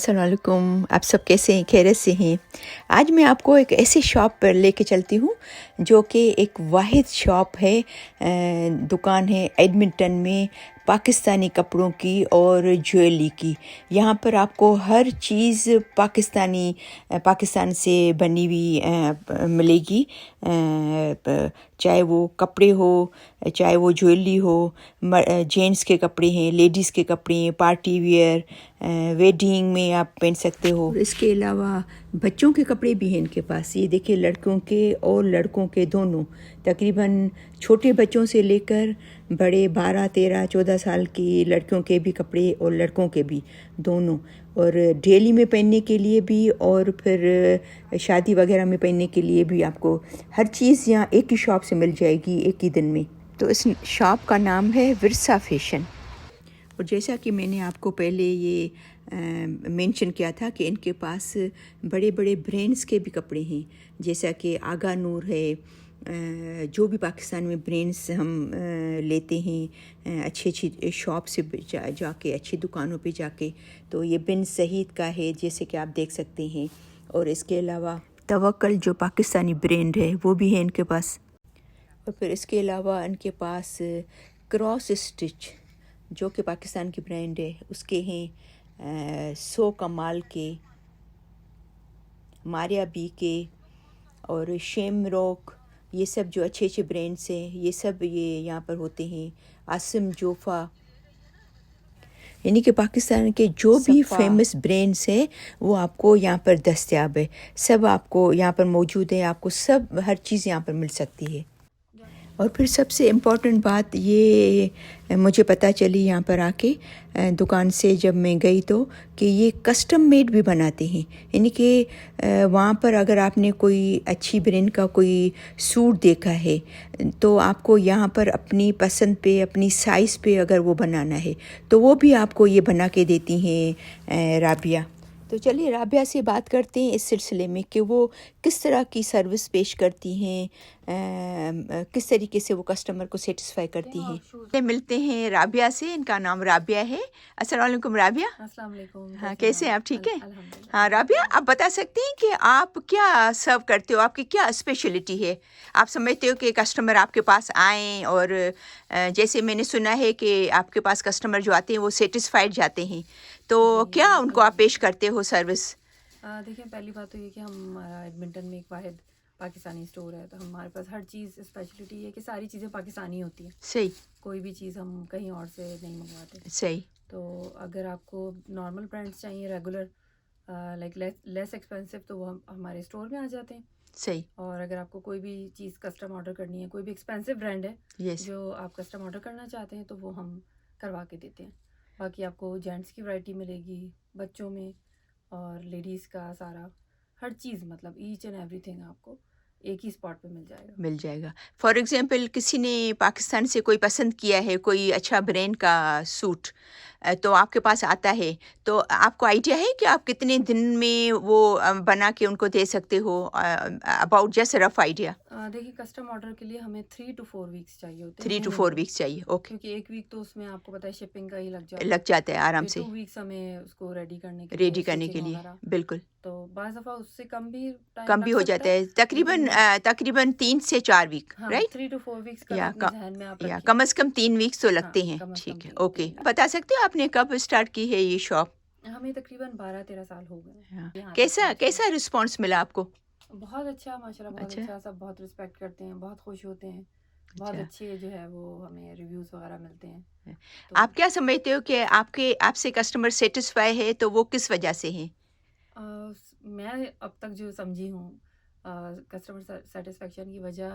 السلام علیکم. آپ سب کیسے ہیں؟ خیریت سے ہیں؟ آج میں آپ کو ایک ایسی شاپ پر لے کے چلتی ہوں جو کہ ایک واحد شاپ ہے، دکان ہے ایڈمنٹن میں پاکستانی کپڑوں کی اور جویلری کی. یہاں پر آپ کو ہر چیز پاکستان سے بنی ہوئی ملے گی، چاہے وہ کپڑے ہو، چاہے وہ جویلری ہو. جینٹس کے کپڑے ہیں، لیڈیز کے کپڑے ہیں، پارٹی ویئر، ویڈنگ میں آپ پہن سکتے ہو. اس کے علاوہ بچوں کے کپڑے بھی ہیں ان کے پاس. یہ دیکھیں، لڑکوں کے اور لڑکوں کے دونوں، تقریباً چھوٹے بچوں سے لے کر بڑے 12 13 14 سال کی لڑکیوں کے بھی کپڑے اور لڑکوں کے بھی دونوں، اور ڈیلی میں پہننے کے لیے بھی اور پھر شادی وغیرہ میں پہننے کے لیے بھی. آپ کو ہر چیز یہاں ایک ہی شاپ سے مل جائے گی ایک ہی دن میں. تو اس شاپ کا نام ہے ورثہ فیشن. اور جیسا کہ میں نے آپ کو پہلے یہ مینشن کیا تھا کہ ان کے پاس بڑے بڑے برینڈز کے بھی کپڑے ہیں، جیسا کہ آگا نور ہے. جو بھی پاکستان میں برینڈز ہم لیتے ہیں اچھی شاپ سے جا کے، اچھی دکانوں پہ جا کے، تو یہ بن سعید کا ہے جیسے کہ آپ دیکھ سکتے ہیں. اور اس کے علاوہ توکل جو پاکستانی برینڈ ہے وہ بھی ہے ان کے پاس. اور پھر اس کے علاوہ ان کے پاس کراس اسٹچ جو کہ پاکستان کی برانڈ ہے اس کے ہیں، 100 کمال کے، ماریا بی کے اور شیم روک. یہ سب جو اچھے اچھے برینڈس ہیں یہ سب یہاں پر ہوتے ہیں. عاصم جوفا، یعنی کہ پاکستان کے جو بھی فیمس برینڈس ہیں وہ آپ کو یہاں پر دستیاب ہے. سب آپ کو یہاں پر موجود ہے، آپ کو سب ہر چیز یہاں پر مل سکتی ہے. اور پھر سب سے امپورٹنٹ بات یہ مجھے پتہ چلی یہاں پر آ کے دکان سے جب میں گئی تو، کہ یہ کسٹم میڈ بھی بناتے ہیں. یعنی کہ وہاں پر اگر آپ نے کوئی اچھی برینڈ کا کوئی سوٹ دیکھا ہے تو آپ کو یہاں پر اپنی پسند پہ، اپنی سائز پہ اگر وہ بنانا ہے تو وہ بھی آپ کو یہ بنا کے دیتی ہیں رابعہ. تو چلیے رابعہ سے بات کرتے ہیں اس سلسلے میں کہ وہ کس طرح کی سروس پیش کرتی ہیں، کس طریقے سے وہ کسٹمر کو سیٹسفائی کرتی ہیں. ملتے ہیں رابعہ سے. ان کا نام رابعہ ہے. السلام علیکم رابعہ. السلام علیکم. ہاں، کیسے ہیں آپ؟ ٹھیک ہے. الحمدللہ. ہاں رابعہ، آپ بتا سکتی ہیں کہ آپ کیا سرو کرتے ہو، آپ کی کیا اسپیشلٹی ہے؟ آپ سمجھتے ہو کہ کسٹمر آپ کے پاس آئیں اور جیسے میں نے سنا ہے کہ آپ کے پاس کسٹمر جو آتے ہیں وہ سیٹسفائیڈ جاتے ہیں، تو کیا ان کو آپ پیش کرتے ہو سروس؟ دیکھیں، پہلی بات تو یہ کہ ہمارا ایڈمنٹن میں ایک واحد پاکستانی اسٹور ہے، تو ہمارے پاس ہر چیز اسپیشلٹی ہے کہ ساری چیزیں پاکستانی ہوتی ہیں. صحیح. کوئی بھی چیز ہم کہیں اور سے نہیں منگواتے. صحیح. تو اگر آپ کو نارمل برانڈس چاہیے، ریگولر لائک لیس ایکسپینسو، تو وہ ہمارے اسٹور میں آ جاتے ہیں. صحیح. اور اگر آپ کو کوئی بھی چیز کسٹم آرڈر کرنی ہے، کوئی بھی ایکسپینسو برانڈ ہے Yes. جو آپ کسٹم آرڈر کرنا چاہتے ہیں، تو وہ ہم کروا کے دیتے ہیں. باقی آپ کو جینٹس کی ورائٹی ملے گی، بچوں میں اور لیڈیز کا سارا ہر چیز، مطلب ایچ اینڈ ایوری تھنگ آپ کو ایک ہی اسپاٹ پہ مل جائے گا. فار ایگزامپل کسی نے پاکستان سے کوئی پسند کیا ہے کوئی اچھا برینڈ کا سوٹ، تو آپ کے پاس آتا ہے، تو آپ کو آئیڈیا ہے کہ آپ کتنے دن میں وہ بنا کے ان کو دے سکتے ہو؟ About just rough idea. دیکھیے، کسٹم آرڈر کے لیے ہمیں 3 to 4 ویکس چاہیے ہوتے ہیں. 3 to 4 ویکس چاہیے. اوکے. کیونکہ ایک ویک تو اس میں آپ کو پتہ ہے شپنگ کا ہی لگ جاتا ہے آرام سے. 2 ویکس ہمیں اس کو ریڈی کرنے کے لیے. بالکل. تو بعض دفعہ اس سے کم بھی ہو جاتا ہے، تقریباً 3 سے 4 ویک. رائٹ. 3 to 4 ویکس کا اپنے ذہن میں آپ رکھیں. کم از کم 3 ویکس تو لگتے ہیں. ٹھیک ہے. اوکے. بتا سکتے ہو آپ نے کب اسٹارٹ کی ہے یہ شاپ؟ ہمیں تقریباً 12-13 سال ہو گئے. کیسا رسپانس ملا آپ کو؟ بہت اچھا، ماشاءاللہ بہت اچھا. سب بہت رسپیکٹ کرتے ہیں، بہت خوش ہوتے ہیں. بہت اچھے جو ہے وہ ہمیں ریویوز وغیرہ ملتے ہیں. آپ کیا سمجھتے ہو کہ آپ سے کسٹمر سیٹسفائی ہے تو وہ کس وجہ سے ہیں؟ میں اب تک جو سمجھی ہوں، کسٹمر سیٹسفیکشن کی وجہ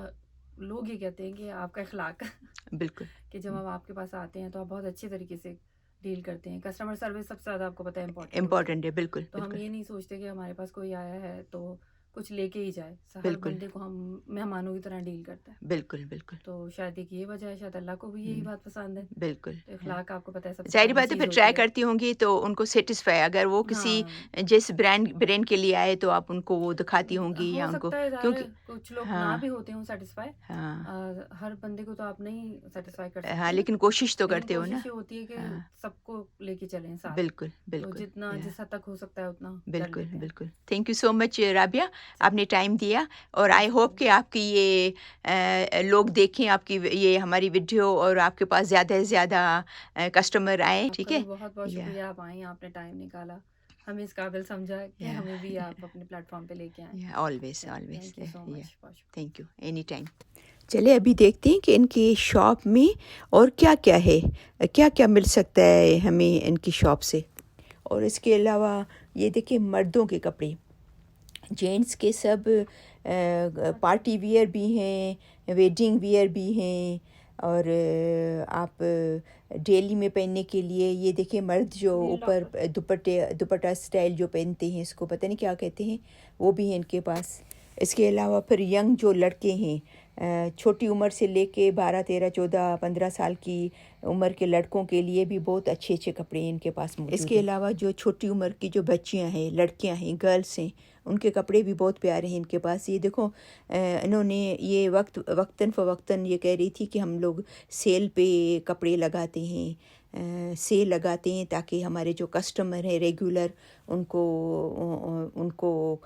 لوگ یہ کہتے ہیں کہ آپ کا اخلاق. بالکل. کہ جب ہم آپ کے پاس آتے ہیں تو آپ بہت اچھے طریقے سے ڈیل کرتے ہیں. کسٹمر سروس سب سے زیادہ آپ کو پتہ ہے امپورٹنٹ ہے. بالکل. تو ہم یہ نہیں سوچتے کہ ہمارے پاس کوئی آیا ہے تو کچھ لے کے ہی جائے. ہر بالکل بندے کو ہم مہمانوں کی طرح ڈیل کرتے ہیں. بالکل بالکل تو شاید ایک یہ وجہ ہے, شاید اللہ کو بھی یہی بات پسند ہے. بالکل. تو اخلاق آپ کو پتہ ہے سب سے ظاہر پہلی بات ہے چیز پھر ہوتی ٹرائی ہے. کرتی ہوں گی تو ان کو سیٹسفائی, اگر وہ کسی ہاں جس برانڈ کے لیے آئے تو آپ ان کو وہ دکھاتی ہوں گی یا ہو ان کو, سکتا ہے ظاہر کیونکہ ہے کچھ لوگ ہاں نہ بھی ہوتے ہوں سیٹسفائی. ہاں ہر بندے کو تو آپ نہیں سیٹسفائی کر ہاں, سکتے نا, لیکن کوشش تو لیکن کرتے ہو نا. کوشش یہ ہوتی ہے کہ ہاں سب کو لے کے چلیں ساتھ. بالکل تو بالکل. جتنا جس حد تک ہو سکتا ہے اتنا کر بالکل لیتے ہیں. بالکل. تھینک یو سو مچ رابعہ, آپ نے ٹائم دیا, اور آئی Most ہوپ کہ آپ کی یہ لوگ دیکھیں آپ کی یہ ہماری ویڈیو, اور آپ کے پاس زیادہ سے زیادہ کسٹمر آئیں. آپ ٹھیک کا ہے. بھی بہت بہت شکریہ, آپ آئیں, آپ نے ٹائم نکالا, ہمیں اس قابل سمجھا کہ ہمیں بھی آپ اپنے پلیٹ فارم پہ لے کے آئیں. Always always. Thank you so much. Thank you, any time. چلے ابھی دیکھتے ہیں کہ ان کی شاپ میں اور کیا کیا ہے, کیا کیا مل سکتا ہے ہمیں ان کی شاپ سے. اور اس کے علاوہ یہ دیکھیں مردوں کے کپڑے, جینٹس کے سب پارٹی ویئر بھی ہیں, ویڈنگ ویئر بھی ہیں, اور آپ ڈیلی میں پہننے کے لیے یہ دیکھیں مرد جو اوپر دوپٹہ اسٹائل جو پہنتے ہیں, اس کو پتہ نہیں کیا کہتے ہیں, وہ بھی ہیں ان کے پاس. اس کے علاوہ پھر ینگ جو لڑکے ہیں, چھوٹی عمر سے لے کے 12 13 14 15 سال کی عمر کے لڑکوں کے لیے بھی بہت اچھے اچھے کپڑے ہیں ان کے پاس موجود ہیں. اس کے علاوہ جو چھوٹی عمر کی جو بچیاں ہیں, لڑکیاں ہیں, گرلس ہیں, ان کے کپڑے بھی بہت پیارے ہیں ان کے پاس. یہ دیکھو انہوں نے یہ وقتاً فوقتاً یہ کہہ رہی تھی کہ ہم لوگ سیل پہ کپڑے لگاتے ہیں, سیل لگاتے ہیں تاکہ ہمارے جو کسٹمر ہیں ریگولر ان کو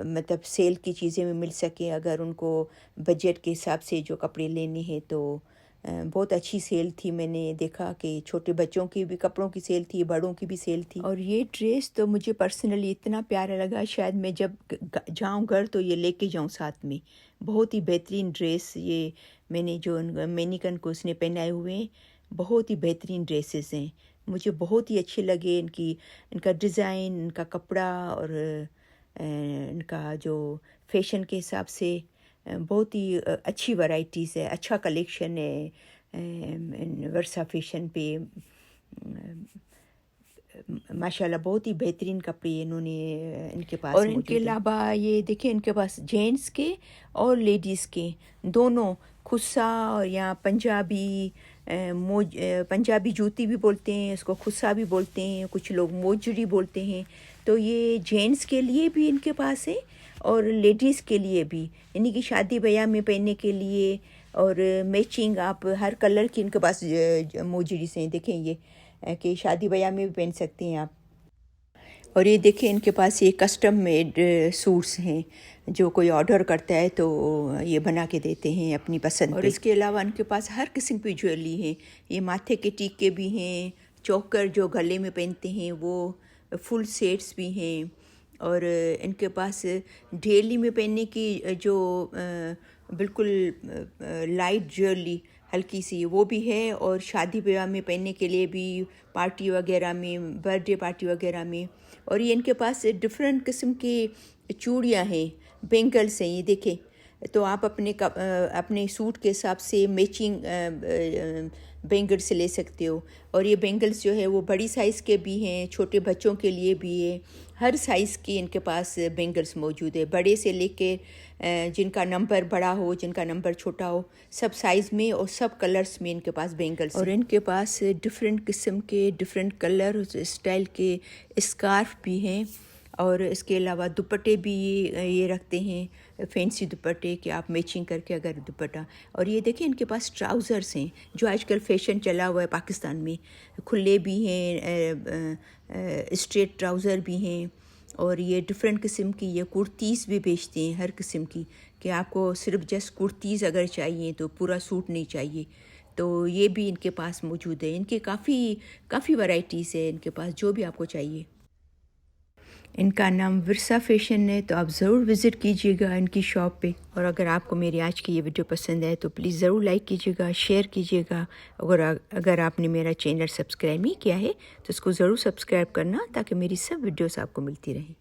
مطلب سیل کی چیزیں میں مل سکیں, اگر ان کو بجٹ کے حساب سے جو کپڑے لینے ہیں. تو بہت اچھی سیل تھی, میں نے دیکھا کہ چھوٹے بچوں کی بھی کپڑوں کی سیل تھی, بڑوں کی بھی سیل تھی. اور یہ ڈریس تو مجھے پرسنلی اتنا پیارا لگا, شاید میں جب جاؤں گھر تو یہ لے کے جاؤں ساتھ میں. بہت ہی بہترین ڈریس, یہ میں نے جو مینیکن کو اس نے پہنائے ہوئے ہیں, بہت ہی بہترین ڈریسز ہیں, مجھے بہت ہی اچھے لگے. ان کا ڈیزائن, ان کا کپڑا, اور ان کا جو فیشن کے حساب سے بہت ہی اچھی ورائٹیز ہے, اچھا کلیکشن ہے ورثہ فیشن پہ. ماشاءاللہ بہت ہی بہترین کپڑے انہوں نے ان کے پاس. اور ان کے علاوہ یہ دیکھیں ان کے پاس جینٹس کے اور لیڈیز کے دونوں خصا, اور یا پنجابی جوتی بھی بولتے ہیں اس کو, خصا بھی بولتے ہیں, کچھ لوگ موجری بولتے ہیں. تو یہ جینٹس کے لیے بھی ان کے پاس ہے اور لیڈیز کے لیے بھی, یعنی کہ شادی بیاہ میں پہننے کے لیے, اور میچنگ آپ ہر کلر کی ان کے پاس موجری سے. دیکھیں یہ کہ شادی بیاہ میں بھی پہن سکتے ہیں آپ. اور یہ دیکھیں ان کے پاس یہ کسٹم میڈ سوٹس ہیں, جو کوئی آرڈر کرتا ہے تو یہ بنا کے دیتے ہیں اپنی پسند پہ. اور اس کے علاوہ ان کے پاس ہر قسم کی جویلری ہے, یہ ماتھے کے ٹیکے بھی ہیں, چوکر جو گلے میں پہنتے ہیں وہ, فل سیٹس بھی ہیں, اور ان کے پاس ڈیلی میں پہننے کی جو بالکل لائٹ جویلری ہلکی سی وہ بھی ہے, اور شادی بیاہ میں پہننے کے لیے بھی, پارٹی وغیرہ میں, برتھ ڈے پارٹی وغیرہ میں. اور یہ ان کے پاس ڈفرینٹ قسم کی چوڑیاں ہیں, بینگلس ہیں, یہ دیکھیں. تو آپ اپنے سوٹ کے حساب سے میچنگ بینگلس لے سکتے ہو. اور یہ بینگلس جو ہے وہ بڑی سائز کے بھی ہیں, چھوٹے بچوں کے لیے بھی ہے, ہر سائز کی ان کے پاس بینگلس موجود ہے, بڑے سے لے کے جن کا نمبر بڑا ہو, جن کا نمبر چھوٹا ہو, سب سائز میں اور سب کلرز میں ان کے پاس بینگلس. اور ان کے پاس ڈفرینٹ قسم کے, ڈفرینٹ کلر اسٹائل کے اسکارف بھی ہیں. اور اس کے علاوہ دوپٹے بھی یہ رکھتے ہیں, فینسی دوپٹے, کہ آپ میچنگ کر کے اگر دوپٹہ. اور یہ دیکھیں ان کے پاس ٹراؤزرس ہیں, جو آج کل فیشن چلا ہوا ہے پاکستان میں, کھلے بھی ہیں, اسٹریٹ ٹراؤزر بھی ہیں. اور یہ ڈفرینٹ قسم کی یہ کرتیز بھی بیچتے ہیں, ہر قسم کی, کہ آپ کو صرف جسٹ کرتیز اگر چاہیے تو پورا سوٹ نہیں چاہیے, تو یہ بھی ان کے پاس موجود ہے. ان کے کافی ورائٹیز ہے ان کے پاس, جو بھی آپ کو چاہیے. ان کا نام ورثہ فیشن ہے, تو آپ ضرور وزٹ کیجیے گا ان کی شاپ پہ. اور اگر آپ کو میری آج کی یہ ویڈیو پسند ہے تو پلیز ضرور لائک کیجیے گا, شیئر کیجیے گا. اگر آپ نے میرا چینل سبسکرائب نہیں کیا ہے تو اس کو ضرور سبسکرائب کرنا, تاکہ میری سب ویڈیوز آپ کو ملتی رہیں.